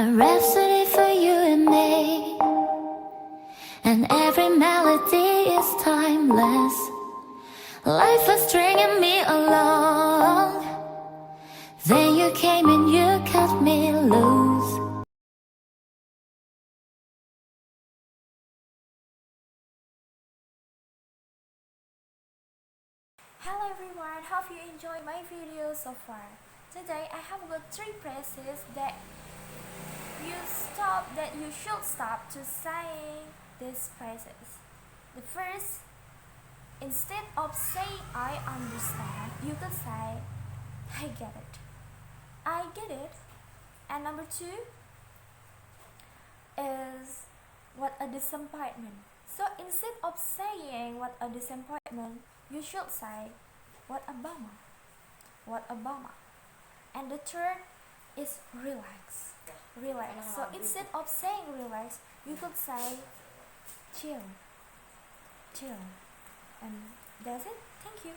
A rhapsody for you and me, and every melody is timeless. Life was stringing me along, then you came and you cut me loose. Hello everyone, hope you enjoy my video so far. Today I have got 3 phrases that you should stop to saying these phrases. The first, instead of saying I understand, you could say I get it. I get it. And number 2 is what a disappointment. So instead of saying what a disappointment, you should say what a bummer. What a bummer. And the third is relax. Relax. So instead of saying relax, you could say chill. Chill. And that's it. Thank you.